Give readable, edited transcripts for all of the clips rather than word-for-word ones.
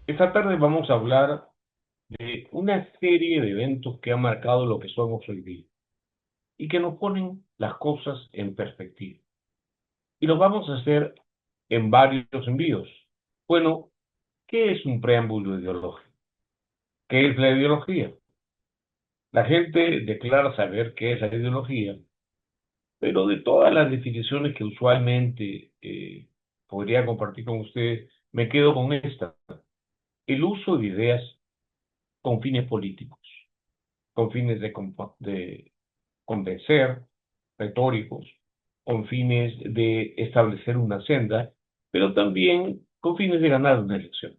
Esta tarde vamos a hablar de una serie de eventos que han marcado lo que somos hoy día y que nos ponen las cosas en perspectiva. Y lo vamos a hacer en varios envíos. Bueno, ¿qué es un preámbulo ideológico? ¿Qué es la ideología? La gente declara saber qué es la ideología, pero de todas las definiciones que usualmente podría compartir con ustedes, me quedo con esta: el uso de ideas con fines políticos, con fines de convencer, retóricos, con fines de establecer una senda, pero también con fines de ganar una elección.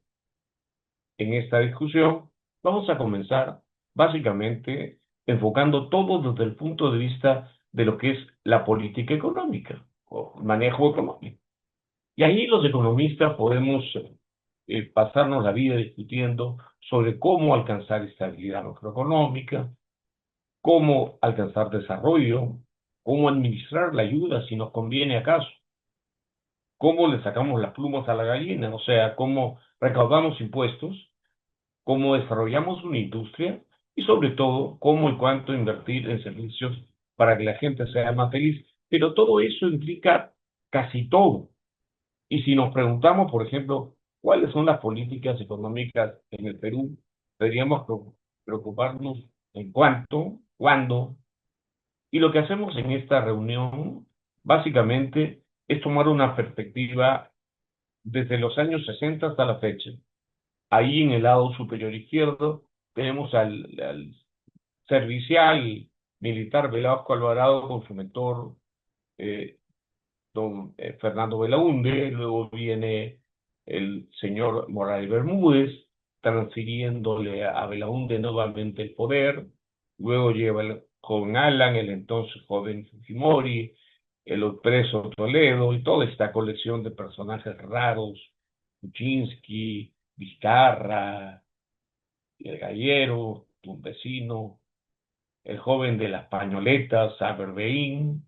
En esta discusión vamos a comenzar básicamente enfocando todo desde el punto de vista de lo que es la política económica o manejo económico. Y ahí los economistas podemos pasarnos la vida discutiendo sobre cómo alcanzar estabilidad macroeconómica, cómo alcanzar desarrollo, cómo administrar la ayuda si nos conviene acaso, cómo le sacamos las plumas a la gallina, o sea, cómo recaudamos impuestos, cómo desarrollamos una industria y sobre todo cómo y cuánto invertir en servicios para que la gente sea más feliz. Pero todo eso implica casi todo. Y si nos preguntamos, por ejemplo, cuáles son las políticas económicas en el Perú, deberíamos preocuparnos en cuánto, cuándo. Y lo que hacemos en esta reunión, básicamente, es tomar una perspectiva desde los años 60 hasta la fecha. Ahí en el lado superior izquierdo tenemos al servicial militar Velasco Alvarado con su mentor, eh, don Fernando Belaúnde. Luego viene el señor Morales Bermúdez, transfiriéndole a Belaúnde nuevamente el poder. Luego lleva el joven Alan, el entonces joven Fujimori, el preso Toledo y toda esta colección de personajes raros: Kuczynski, Vizcarra, el Gallero, un vecino, el joven de las pañoletas, Saber Beín,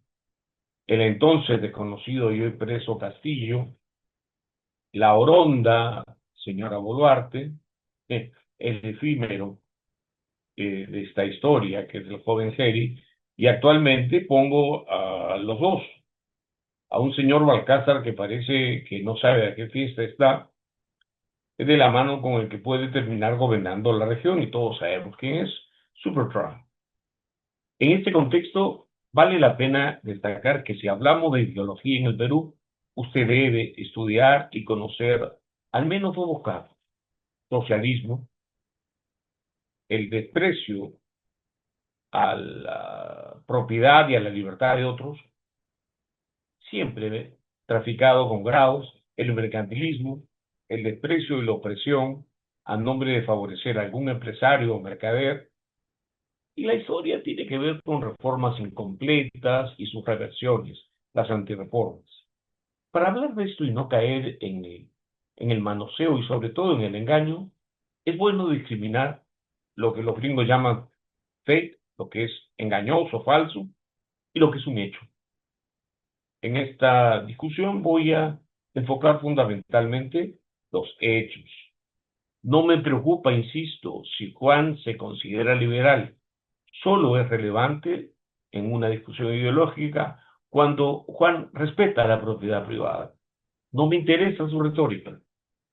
el entonces desconocido y hoy preso Castillo, la Oronda, señora Boluarte, el efímero de esta historia, que es el joven Geri, y actualmente pongo a los dos: a un señor Balcázar que parece que no sabe a qué fiesta está, es de la mano con el que puede terminar gobernando la región, y todos sabemos quién es: Super Trump. En este contexto, vale la pena destacar que si hablamos de ideología en el Perú, usted debe estudiar y conocer al menos dos casos: socialismo, el desprecio a la propiedad y a la libertad de otros, siempre traficado con grados; el mercantilismo, el desprecio y la opresión a nombre de favorecer a algún empresario o mercader. Y la historia tiene que ver con reformas incompletas y sus reversiones, las antirreformas. Para hablar de esto y no caer en el manoseo y sobre todo en el engaño, es bueno discriminar lo que los gringos llaman fake, lo que es engañoso, falso, y lo que es un hecho. En esta discusión voy a enfocar fundamentalmente los hechos. No me preocupa, insisto, si Juan se considera liberal. Solo es relevante en una discusión ideológica cuando Juan respeta la propiedad privada. No me interesa su retórica.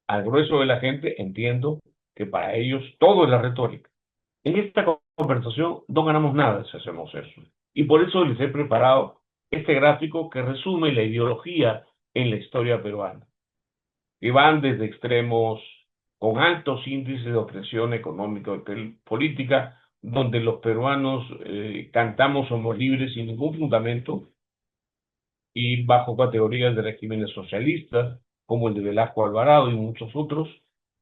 Al grueso de la gente entiendo que para ellos todo es la retórica. En esta conversación no ganamos nada si hacemos eso. Y por eso les he preparado este gráfico que resume la ideología en la historia peruana, que van desde extremos con altos índices de opresión económica y política, donde los peruanos cantamos somos libres sin ningún fundamento, y bajo categorías de regímenes socialistas, como el de Velasco Alvarado y muchos otros,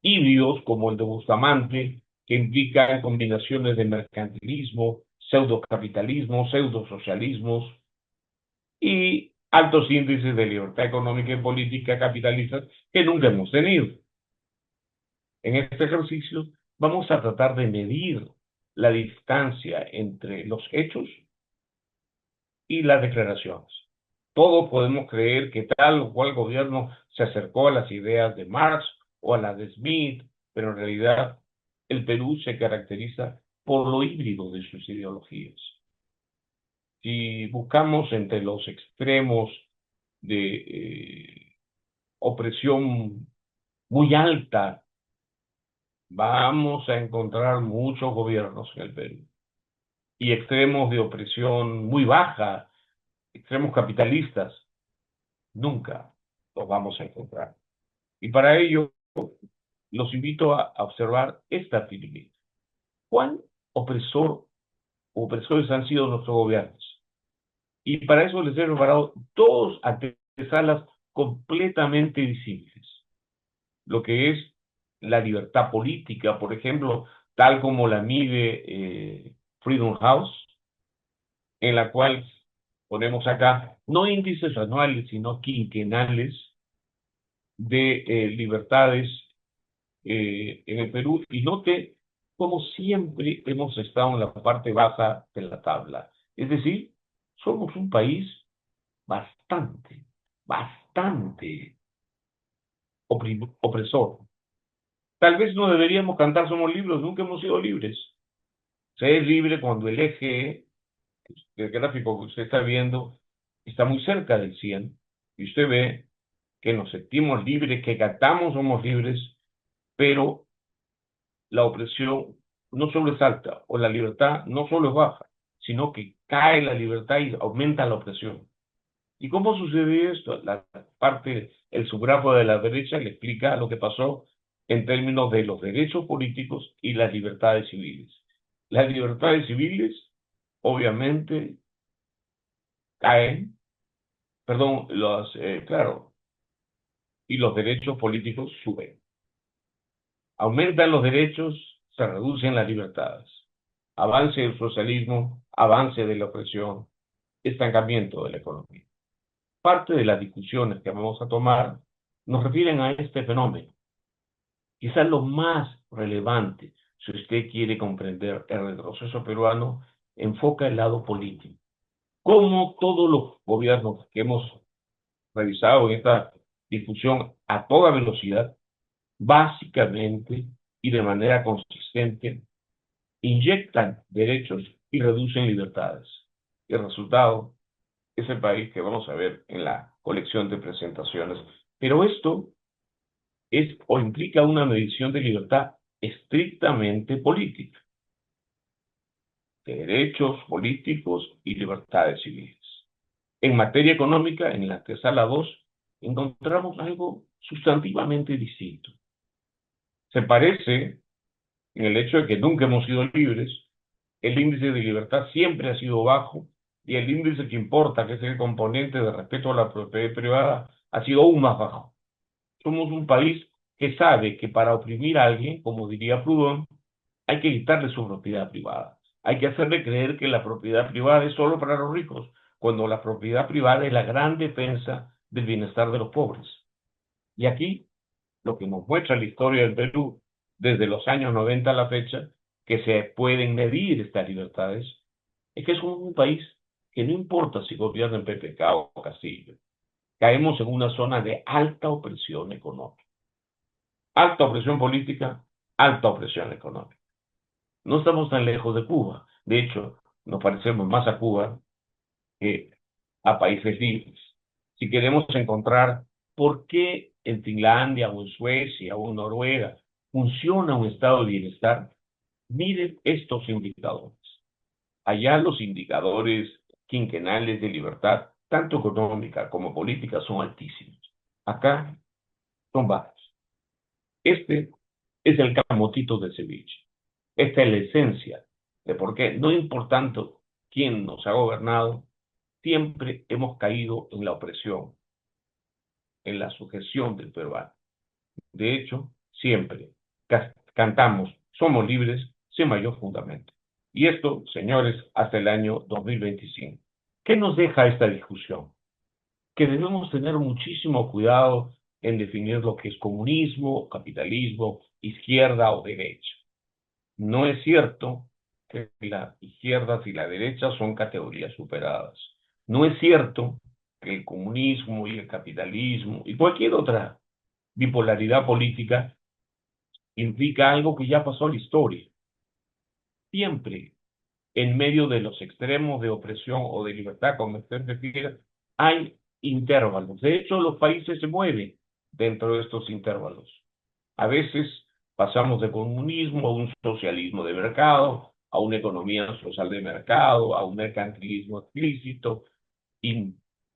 híbridos como el de Bustamante, que implican combinaciones de mercantilismo, pseudocapitalismo, pseudosocialismos, y altos índices de libertad económica y política capitalistas que nunca hemos tenido. En este ejercicio vamos a tratar de medir la distancia entre los hechos y las declaraciones. Todos podemos creer que tal o cual gobierno se acercó a las ideas de Marx o a las de Smith pero en realidad el Perú se caracteriza por lo híbrido de sus ideologías. Si buscamos entre los extremos de opresión muy alta, vamos a encontrar muchos gobiernos en el Perú. Y extremos de opresión muy baja, extremos capitalistas, nunca los vamos a encontrar. Y para ello, los invito a observar esta pirámide. ¿Cuán opresores han sido nuestros gobiernos? Y para eso les he preparado dos antesalas completamente disímiles. Lo que es la libertad política, por ejemplo, tal como la mide Freedom House, en la cual ponemos acá no índices anuales, sino quinquenales de libertades en el Perú. Y note como siempre hemos estado en la parte baja de la tabla. Es decir, somos un país bastante opresor. Tal vez no deberíamos cantar somos libres, nunca hemos sido libres. Se es libre cuando el eje del gráfico que usted está viendo está muy cerca del 100 y usted ve que nos sentimos libres, que cantamos somos libres, pero la opresión no solo es alta o la libertad no solo es baja, sino que cae la libertad y aumenta la opresión. ¿Y cómo sucede esto? El subgrafo de la derecha le explica lo que pasó en términos de los derechos políticos y las libertades civiles. Las libertades civiles, obviamente, caen, perdón, claro, y los derechos políticos suben. Aumentan los derechos, se reducen las libertades. Avance del socialismo, avance de la opresión, estancamiento de la economía. Parte de las discusiones que vamos a tomar nos refieren a este fenómeno. Quizás lo más relevante, si usted quiere comprender el retroceso peruano, enfoca el lado político. Como todos los gobiernos que hemos revisado en esta discusión a toda velocidad, básicamente y de manera consistente, inyectan derechos y reducen libertades. El resultado es el país que vamos a ver en la colección de presentaciones. Pero esto es o implica una medición de libertad estrictamente política, de derechos políticos y libertades civiles. En materia económica, en la antesala 2, encontramos algo sustantivamente distinto. Se parece en el hecho de que nunca hemos sido libres, el índice de libertad siempre ha sido bajo y el índice que importa, que es el componente de respeto a la propiedad privada, ha sido aún más bajo. Somos un país que sabe que para oprimir a alguien, como diría Proudhon, hay que quitarle su propiedad privada. Hay que hacerle creer que la propiedad privada es solo para los ricos, cuando la propiedad privada es la gran defensa del bienestar de los pobres. Y aquí, lo que nos muestra la historia del Perú, desde los años 90 a la fecha, que se pueden medir estas libertades, es que somos un país que no importa si gobierna en PPK o Castillo, caemos en una zona de alta opresión económica. Alta opresión política, alta opresión económica. No estamos tan lejos de Cuba. De hecho, nos parecemos más a Cuba que a países libres. Si queremos encontrar por qué en Finlandia o en Suecia o en Noruega funciona un estado de bienestar, miren estos indicadores. Allá los indicadores quinquenales de libertad, tanto económica como política, son altísimos. Acá son bajos. Este es el camotito de ceviche. Esta es la esencia de por qué, no importando quién nos ha gobernado, siempre hemos caído en la opresión, en la sujeción del peruano. De hecho, siempre cantamos somos libres sin mayor fundamento. Y esto, señores, hasta el año 2025. ¿Qué nos deja esta discusión? Que debemos tener muchísimo cuidado en definir lo que es comunismo, capitalismo, izquierda o derecha. No es cierto que la izquierda y la derecha son categorías superadas. No es cierto que el comunismo y el capitalismo y cualquier otra bipolaridad política implica algo que ya pasó a la historia. Siempre en medio de los extremos de opresión o de libertad, como usted refiere, hay intervalos. De hecho, los países se mueven dentro de estos intervalos. A veces pasamos de comunismo a un socialismo de mercado, a una economía social de mercado, a un mercantilismo explícito, y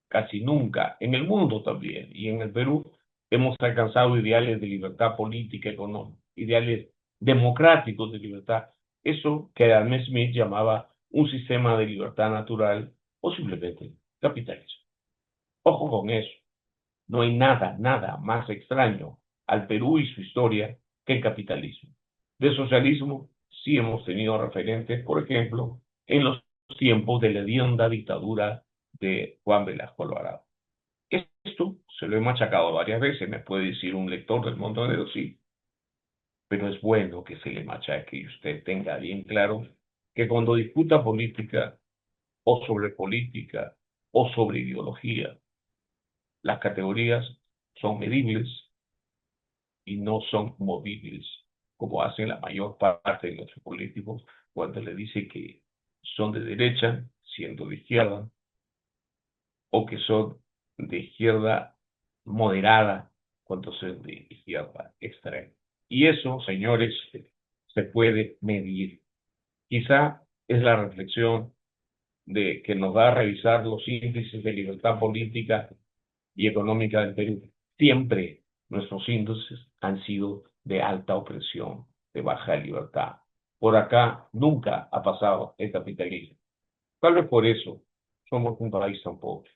casi nunca, en el mundo también, y en el Perú, hemos alcanzado ideales de libertad política, económica, ideales democráticos de libertad. Eso que Adam Smith llamaba un sistema de libertad natural o simplemente capitalismo. Ojo con eso. No hay nada, nada más extraño al Perú y su historia que el capitalismo. De socialismo sí hemos tenido referentes, por ejemplo, en los tiempos de la hedionda dictadura de Juan Velasco Alvarado. Esto se lo he machacado varias veces, me puede decir un lector del mundo de sí, pero es bueno que se le machaque y usted tenga bien claro que cuando disputa política o sobre ideología, las categorías son medibles y no son movibles, como hacen la mayor parte de los políticos cuando le dice que son de derecha, siendo de izquierda, o que son de izquierda moderada, cuando son de izquierda extrema. Y eso, señores, se puede medir. Quizá es la reflexión de que nos va a revisar los índices de libertad política y económica del Perú. Siempre nuestros índices han sido de alta opresión, de baja libertad. Por acá nunca ha pasado el capitalismo. Tal vez por eso somos un país tan pobre.